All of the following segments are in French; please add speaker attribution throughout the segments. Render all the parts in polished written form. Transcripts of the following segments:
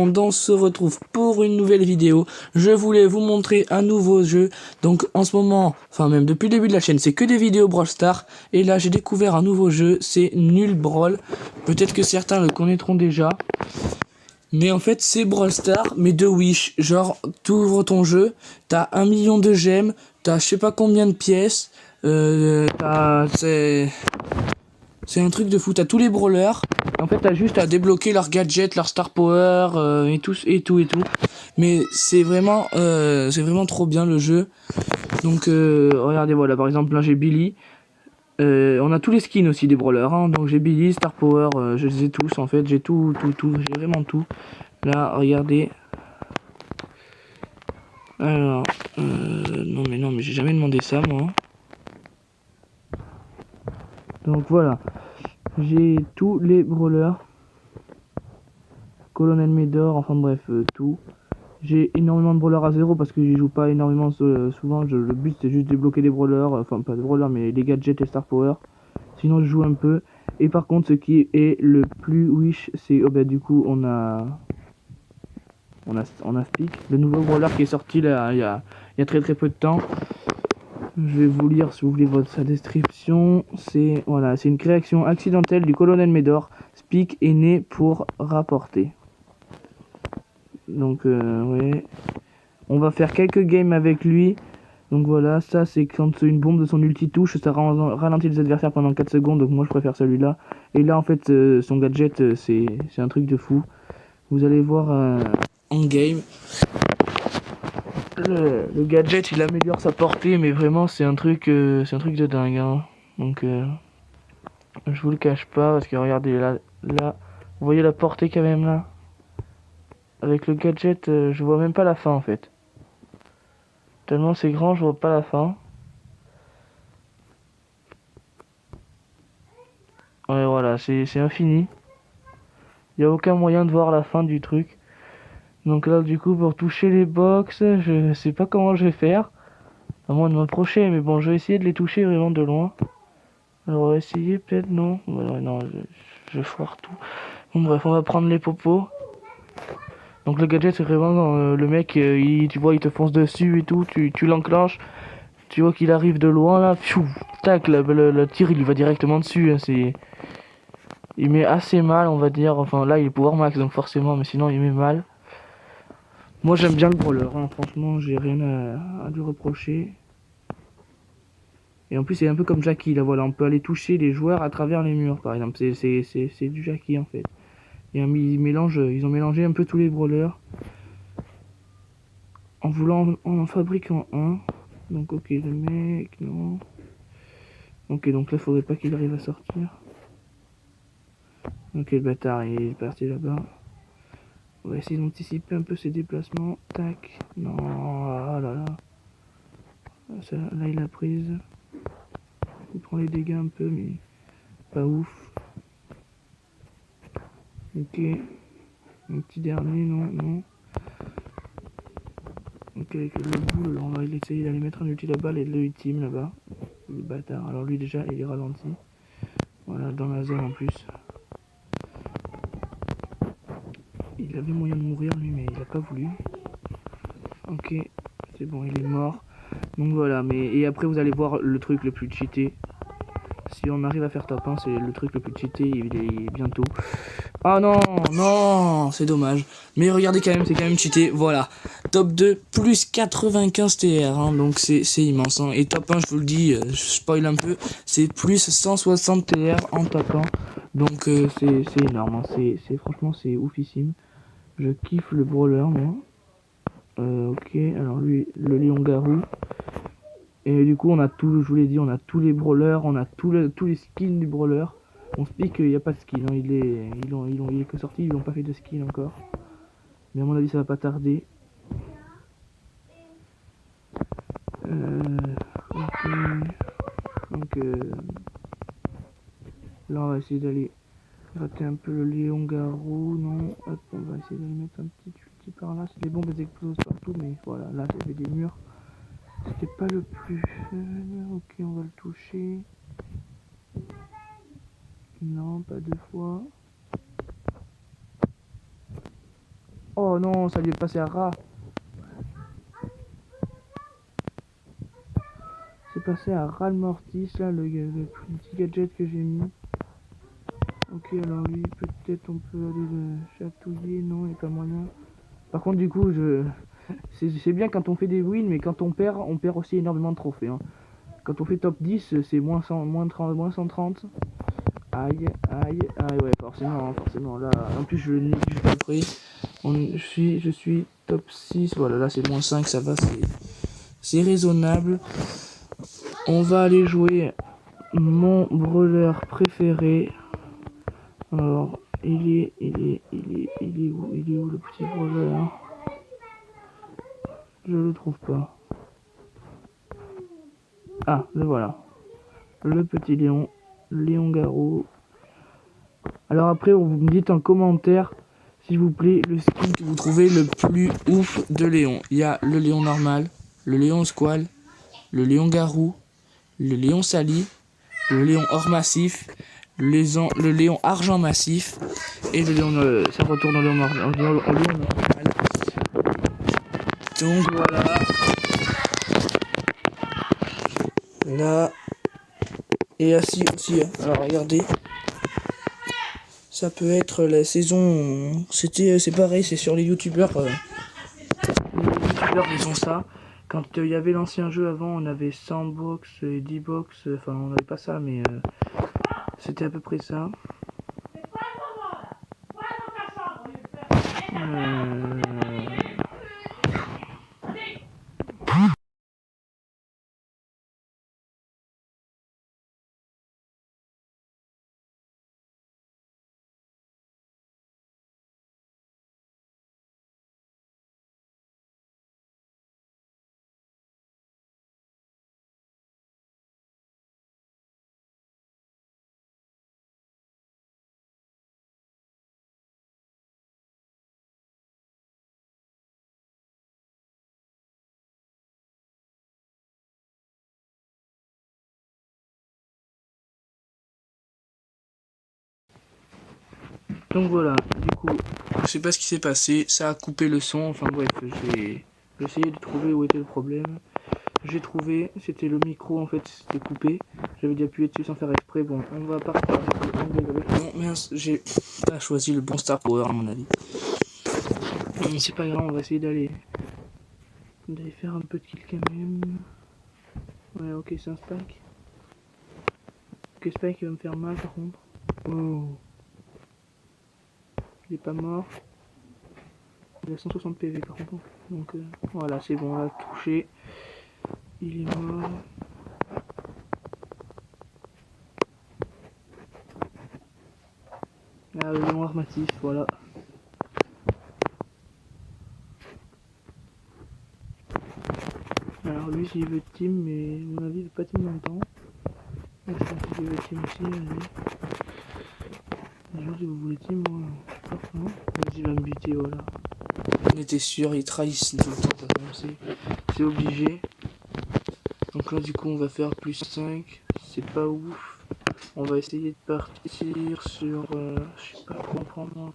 Speaker 1: monde, on se retrouve pour une nouvelle vidéo. Je voulais vous montrer un nouveau jeu. Donc en ce moment, enfin même depuis le début de la chaîne, c'est que des vidéos Brawl Stars. Et là j'ai découvert un nouveau jeu, c'est Nul Brawl. Peut-être que certains le connaîtront déjà. Mais en fait c'est Brawl Stars, mais de Wish. Genre, t'ouvres ton jeu, t'as 1 million de gemmes, t'as je sais pas combien de pièces, c'est un truc de fou, t'as tous les brawlers. En fait, t'as juste à débloquer leurs gadgets, leur star power, et tout. Mais c'est vraiment trop bien le jeu. Donc, regardez, voilà, par exemple, là j'ai Billy. On a tous les skins aussi des brawlers, hein. Donc j'ai Billy, star power, je les ai tous en fait. J'ai tout, j'ai vraiment tout. Là, regardez. Alors, non, mais j'ai jamais demandé ça, moi. Donc voilà, j'ai tous les brawlers. Colonel Médor, enfin bref, tout. J'ai énormément de brawlers à 0 parce que j'y joue pas énormément souvent. Le but c'est juste débloquer des brawlers, enfin pas des brawlers mais les gadgets et star power. Sinon je joue un peu. Et par contre ce qui est le plus wish c'est bah du coup on a Speak, le nouveau brawler qui est sorti là il y a très peu de temps. Je vais vous lire si vous voulez sa description. C'est voilà, c'est une création accidentelle du colonel Médor. Speak est né pour rapporter. Donc ouais, on va faire quelques games avec lui. Donc voilà, ça c'est quand une bombe de son ulti touche, ça ralentit les adversaires pendant 4 secondes. Donc moi je préfère celui-là. Et là en fait son gadget c'est un truc de fou. Vous allez voir en game. Le gadget il améliore sa portée, mais vraiment c'est un truc de dingue, hein. Donc je vous le cache pas parce que regardez là, vous voyez la portée quand même là. Avec le gadget je vois même pas la fin en fait. Tellement c'est grand, je vois pas la fin. Ouais, voilà, c'est infini. Il n'y a aucun moyen de voir la fin du truc. Donc là, du coup, pour toucher les box, je sais pas comment je vais faire. À moins de m'approcher, mais bon, je vais essayer de les toucher vraiment de loin. Alors, on va essayer, peut-être, non. Ouais, non, je foire tout. Bon, bref, on va prendre les popos. Donc le gadget, c'est vraiment le mec, tu vois, il te fonce dessus et tout, tu l'enclenches. Tu vois qu'il arrive de loin, là, pfiou, tac, le tir, il lui va directement dessus, hein, c'est... Il met assez mal, on va dire. Enfin, là, il est pouvoir max, donc forcément, mais sinon, il met mal. Moi, j'aime bien le brawler, hein. Franchement, j'ai rien à lui reprocher. Et en plus, c'est un peu comme Jackie, là, voilà. On peut aller toucher les joueurs à travers les murs, par exemple. C'est du Jackie, en fait. Et ils ont mélangé un peu tous les brawlers. En fabriquant un. Donc, ok, le mec, non. Ok, donc là, faudrait pas qu'il arrive à sortir. Ok, le bâtard, il est parti là-bas. On va essayer d'anticiper un peu ses déplacements. Tac. Non, ah là là. Là, il a prise. Il prend les dégâts un peu, mais pas ouf. Ok. Un petit dernier, non. Ok, avec le boule, on va essayer d'aller mettre un ulti là-bas, le ultime là-bas. Le bâtard. Alors lui, déjà, il est ralenti. Voilà, dans la zone en plus. Il avait moyen de mourir, lui, mais il a pas voulu. Ok, c'est bon, il est mort. Donc voilà, et après vous allez voir le truc le plus cheaté. Si on arrive à faire top 1, c'est le truc le plus cheaté, il est bientôt. Ah non, c'est dommage. Mais regardez quand même, c'est quand même cheaté, voilà. Top 2, plus 95 TR, hein, donc c'est immense, hein. Et top 1, je vous le dis, je spoil un peu, c'est plus 160 TR en top 1. Donc c'est énorme, hein. Franchement, c'est oufissime. Je kiffe le brawler, moi. Ok, alors lui, le lion-garou. Et du coup, on a tout, je vous l'ai dit, on a tous les brawlers, on a tous les skins du brawler. On se dit qu'il n'y a pas de skin, hein. Il est que sorti, ils n'ont pas fait de skin encore. Mais à mon avis, ça va pas tarder. Ok. Donc là, on va essayer d'aller gratter un peu le lion-garou. Non, hop, on va essayer d'aller mettre un petit par là. C'est des bombes, elles explosent partout, mais voilà, là, j'avais des murs. C'était pas le plus fun. Ok, on va le toucher. Non, pas deux fois. Oh non, ça lui est passé à ras. C'est passé à ras le mortis, là, le petit gadget que j'ai mis. Ok, alors lui, peut-être on peut aller le chatouiller. Non, il n'y a pas moyen. Par contre, du coup, c'est bien quand on fait des wins, mais quand on perd aussi énormément de trophées. Hein. Quand on fait top 10, c'est moins 100, moins 30, moins 130. Aïe, aïe, aïe, ouais, forcément, forcément. Là, en plus, je le nique juste après. Je suis top 6. Voilà, là, c'est moins 5, ça va, c'est raisonnable. On va aller jouer mon brawler préféré. Alors, il est où le petit brawler? Je le trouve pas. Ah, le voilà. Le petit Léon. Léon Garou. Alors après, vous me dites en commentaire, s'il vous plaît, le skin que vous trouvez le plus ouf de Léon. Il y a le Léon normal, le Léon Squall, le Léon Garou, le Léon Sali, le Léon Or Massif, le Léon Argent Massif et le Léon... ça retourne au Léon normal. Donc voilà. Là. Et assis aussi. Alors regardez. Ça peut être la saison... C'est pareil, c'est sur les youtubeurs. Les youtubeurs, ils ont ça. Quand il y avait l'ancien jeu avant, on avait 100 box et 10 box. Enfin, on n'avait pas ça, mais c'était à peu près ça. Euh... Donc voilà, du coup, je sais pas ce qui s'est passé, ça a coupé le son, enfin bref, j'ai essayé de trouver où était le problème. J'ai trouvé, c'était le micro en fait, c'était coupé. J'avais dû appuyer dessus sans faire exprès. Bon, on va partir avec non, mince, j'ai pas choisi le bon Star Power à mon avis. Mais c'est pas grave, on va essayer d'aller faire un peu de kill quand même. Ouais, ok, c'est un Spike. Ok, Spike il va me faire mal par contre. Oh. Il est pas mort. Il a 160 PV par contre. Donc voilà, c'est bon, on l'a touché. Il est mort. Ah, le noir massif, voilà. Alors lui, s'il veut team, mais à mon avis, il veut pas team longtemps. Donc si veut team aussi, allez. Genre, si vous voulez team, moi, non. Vas-y, il va me buter, voilà. On était sûr, ils trahissent tout le temps, c'est obligé. Donc là, du coup, on va faire plus 5. C'est pas ouf. On va essayer de partir sur... je sais pas quoi prendre.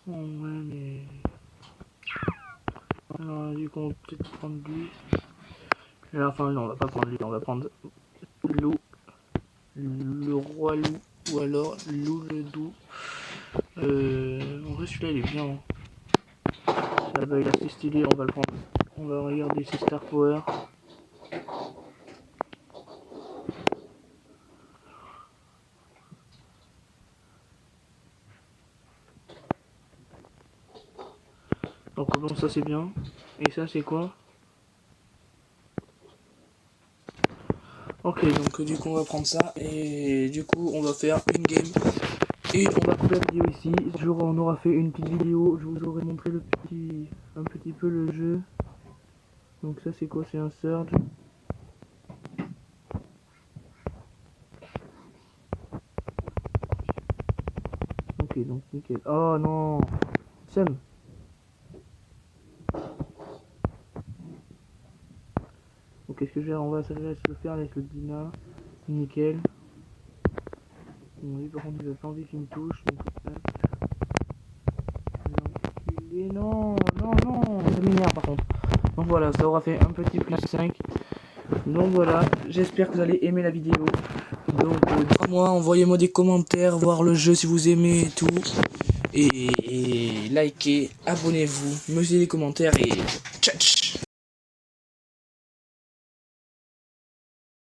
Speaker 1: Ouais, mais... Alors, du coup, on va peut-être prendre lui. Et enfin, non, on va pas prendre lui, on va prendre Lou. Le roi loup. Ou alors Lou le doux. En vrai, celui-là, il est bien. Hein. Ça va, il est assez stylé, on va le prendre. On va regarder ses Star Power. Donc bon, ça c'est bien. Et ça c'est quoi? Ok, donc du coup on va prendre ça. Et du coup on va faire une game. Et on va couper la vidéo ici. Ce jour on aura fait une petite vidéo. Je vous aurai montré un petit peu le jeu. Donc ça c'est quoi? C'est un surge. Ok, donc nickel. Oh non, Sam. Donc qu'est-ce que je vais faire? On va se le faire avec le Dina. Nickel. Bon, lui par contre il a pas envie qu'il me touche. Donc, l'enculé, non, non, non, ça m'énerve par contre. Donc voilà, ça aura fait un petit plus 5. Donc voilà, j'espère que vous allez aimer la vidéo. Donc dites-moi, envoyez-moi des commentaires, voir le jeu si vous aimez et tout. Et likez, abonnez-vous, mettez des commentaires et ciao.